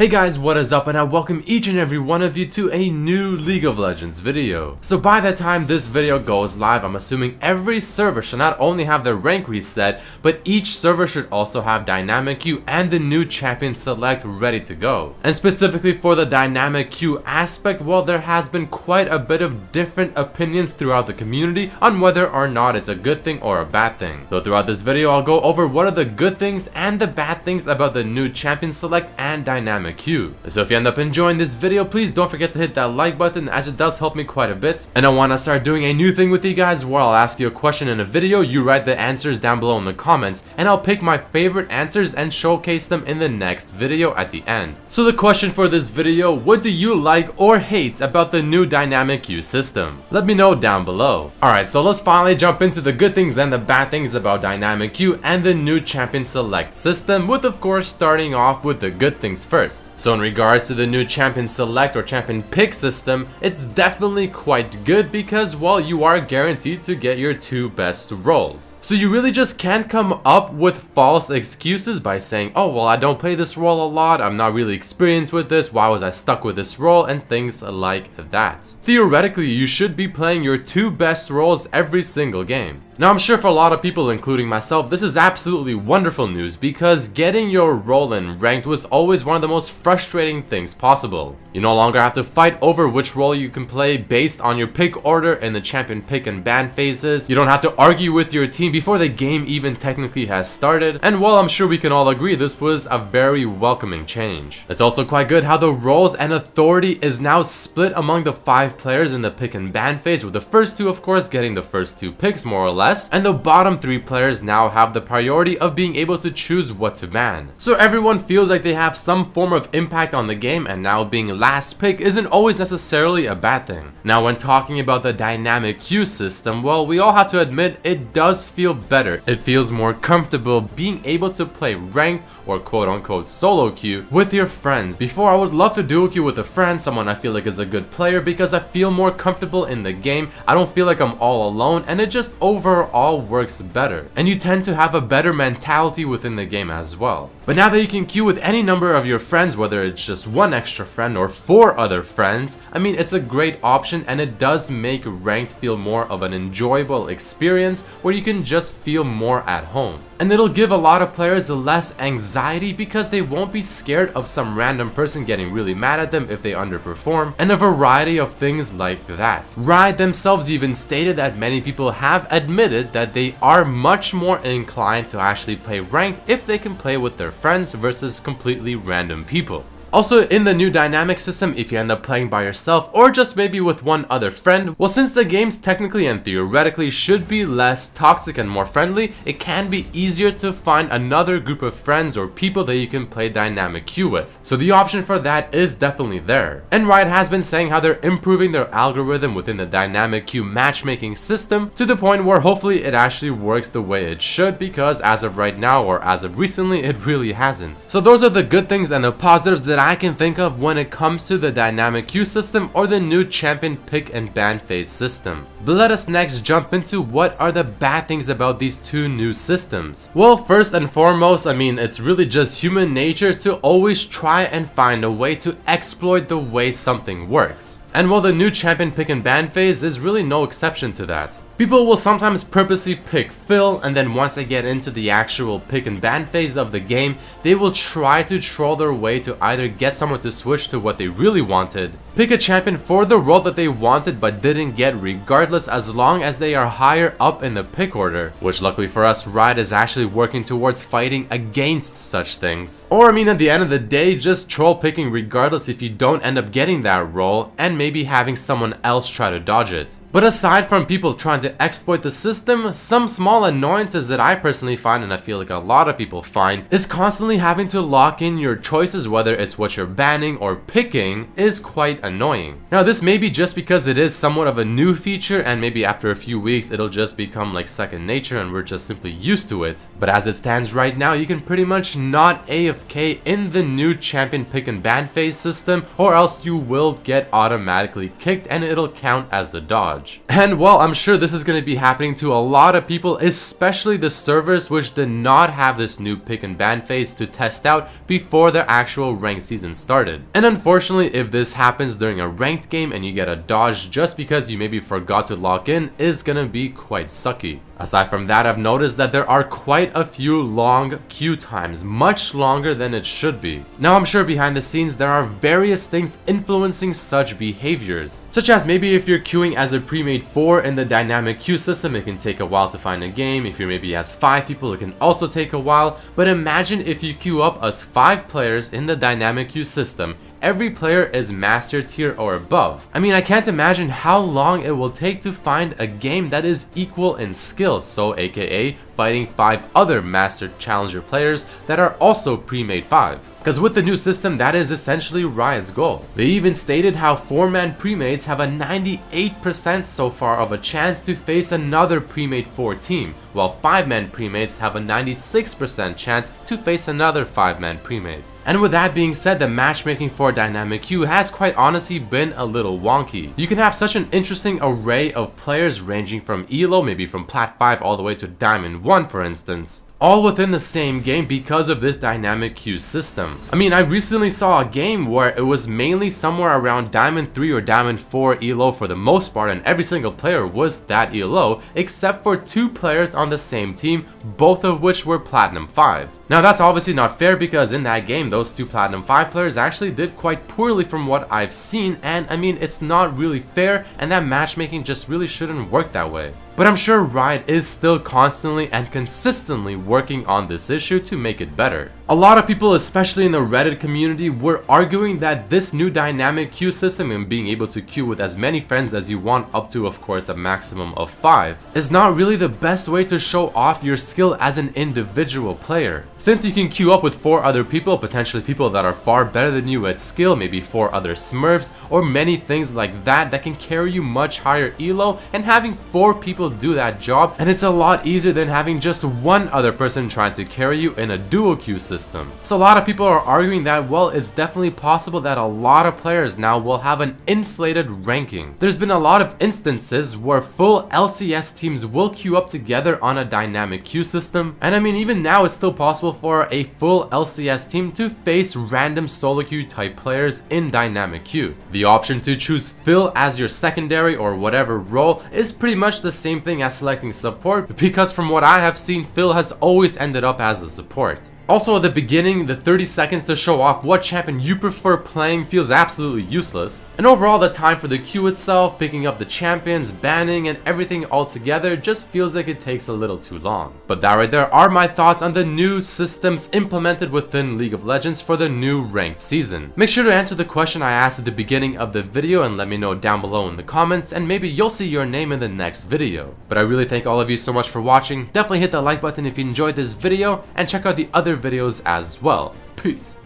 Hey guys, what is up, and I welcome each and every one of you to a new League of Legends video. So by the time this video goes live, I'm assuming every server should not only have their rank reset, but each server should also have Dynamic Queue and the new Champion Select ready to go. And specifically for the Dynamic Queue aspect, well, there has been quite a bit of different opinions throughout the community on whether or not it's a good thing or a bad thing. So throughout this video, I'll go over what are the good things and the bad things about the new Champion Select and Dynamic Queue. So if you end up enjoying this video, please don't forget to hit that like button, as it does help me quite a bit. And I want to start doing a new thing with you guys where I'll ask you a question in a video, you write the answers down below in the comments, and I'll pick my favorite answers and showcase them in the next video at the end. So the question for this video, what do you like or hate about the new Dynamic Queue system? Let me know down below. Alright, so let's finally jump into the good things and the bad things about Dynamic Queue and the new Champion Select system, with of course starting off with the good things first. So in regards to the new Champion Select or Champion Pick system, it's definitely quite good because, well, you are guaranteed to get your two best roles. So you really just can't come up with false excuses by saying, oh well, I don't play this role a lot, I'm not really experienced with this, why was I stuck with this role, and things like that. Theoretically, you should be playing your two best roles every single game. Now I'm sure for a lot of people, including myself, this is absolutely wonderful news because getting your role in ranked was always one of the most frustrating things possible. You no longer have to fight over which role you can play based on your pick order in the champion pick and ban phases. You don't have to argue with your team before the game even technically has started. And while I'm sure we can all agree this was a very welcoming change. It's also quite good how the roles and authority is now split among the 5 players in the pick and ban phase, with the first 2 of course getting the first 2 picks more or less, and the bottom 3 players now have the priority of being able to choose what to ban. So everyone feels like they have some form of impact on the game, and now being last pick isn't always necessarily a bad thing. Now when talking about the Dynamic Queue system, well, we all have to admit it does feel better. It feels more comfortable being able to play ranked or quote-unquote solo queue with your friends. Before, I would love to duo queue with a friend, someone I feel like is a good player, because I feel more comfortable in the game. I don't feel like I'm all alone, and it just overall works better. And you tend to have a better mentality within the game as well. But now that you can queue with any number of your friends, whether it's just one extra friend or 4 other friends, I mean, it's a great option, and it does make ranked feel more of an enjoyable experience where you can just feel more at home. And it'll give a lot of players less anxiety because they won't be scared of some random person getting really mad at them if they underperform, and a variety of things like that. Riot themselves even stated that many people have admitted that they are much more inclined to actually play ranked if they can play with their friends versus completely random people. Also, in the new dynamic system, if you end up playing by yourself or just maybe with one other friend, well, since the games technically and theoretically should be less toxic and more friendly, it can be easier to find another group of friends or people that you can play Dynamic Queue with. So the option for that is definitely there. And Riot has been saying how they're improving their algorithm within the Dynamic Queue matchmaking system to the point where hopefully it actually works the way it should, because as of right now, or as of recently, it really hasn't. So those are the good things and the positives that I can think of when it comes to the Dynamic Queue system or the new champion pick and ban phase system. But let us next jump into what are the bad things about these 2 new systems. Well, first and foremost, I mean, it's really just human nature to always try and find a way to exploit the way something works. And while the new champion pick and ban phase is really no exception to that. People will sometimes purposely pick Phil, and then once they get into the actual pick and ban phase of the game, they will try to troll their way to either get someone to switch to what they really wanted, pick a champion for the role that they wanted but didn't get regardless, as long as they are higher up in the pick order, which luckily for us, Riot is actually working towards fighting against such things. Or I mean, at the end of the day, just troll picking regardless if you don't end up getting that role, and maybe having someone else try to dodge it. But aside from people trying to exploit the system, some small annoyances that I personally find, and I feel like a lot of people find, is constantly having to lock in your choices, whether it's what you're banning or picking, is quite annoying. Now this may be just because it is somewhat of a new feature, and maybe after a few weeks it'll just become like second nature and we're just simply used to it. But as it stands right now, you can pretty much not AFK in the new champion pick and ban phase system, or else you will get automatically kicked and it'll count as a dodge. dodge. And well, I'm sure this is going to be happening to a lot of people, especially the servers which did not have this new pick and ban phase to test out before their actual ranked season started. And unfortunately, if this happens during a ranked game and you get a dodge just because you maybe forgot to lock in, is gonna be quite sucky. Aside from that, I've noticed that there are quite a few long queue times, much longer than it should be. Now I'm sure behind the scenes there are various things influencing such behaviors, such as maybe if you're queuing as a pre-made 4 in the dynamic queue system, it can take a while to find a game. If you're maybe as 5 people, it can also take a while. But imagine if you queue up as 5 players in the dynamic queue system. Every player is master tier or above. I mean, I can't imagine how long it will take to find a game that is equal in skill, so aka fighting 5 other master challenger players that are also pre-made 5. Because with the new system, that is essentially Riot's goal. They even stated how 4-man pre-mates have a 98% so far of a chance to face another pre-made 4 team, while 5-man pre-mates have a 96% chance to face another 5-man pre-mate. And with that being said, the matchmaking for Dynamic Queue has quite honestly been a little wonky. You can have such an interesting array of players ranging from ELO, maybe from Plat 5 all the way to Diamond 1 for instance, all within the same game because of this dynamic queue system. I mean, I recently saw a game where it was mainly somewhere around Diamond 3 or Diamond 4 ELO for the most part, and every single player was that ELO except for 2 players on the same team, both of which were Platinum 5. Now that's obviously not fair because in that game those 2 Platinum 5 players actually did quite poorly from what I've seen, and I mean, it's not really fair, and that matchmaking just really shouldn't work that way. But I'm sure Riot is still constantly and consistently working on this issue to make it better. A lot of people, especially in the Reddit community, were arguing that this new dynamic queue system and being able to queue with as many friends as you want, up to of course a maximum of 5, is not really the best way to show off your skill as an individual player. Since you can queue up with 4 other people, potentially people that are far better than you at skill, maybe 4 other smurfs, or many things like that that can carry you much higher elo, and having 4 people do that job, and it's a lot easier than having just 1 other person trying to carry you in a duo queue system. So a lot of people are arguing that, well, it's definitely possible that a lot of players now will have an inflated ranking. There's been a lot of instances where full LCS teams will queue up together on a dynamic queue system, and I mean, even now it's still possible for a full LCS team to face random solo queue type players in dynamic queue. The option to choose Phil as your secondary or whatever role is pretty much the same thing as selecting support, because from what I have seen, Phil has always ended up as a support. Also at the beginning, the 30 seconds to show off what champion you prefer playing feels absolutely useless. And overall, the time for the queue itself, picking up the champions, banning, and everything all together just feels like it takes a little too long. But that right there are my thoughts on the new systems implemented within League of Legends for the new ranked season. Make sure to answer the question I asked at the beginning of the video and let me know down below in the comments, and maybe you'll see your name in the next video. But I really thank all of you so much for watching. Definitely hit the like button if you enjoyed this video, and check out the other videos as well. Peace.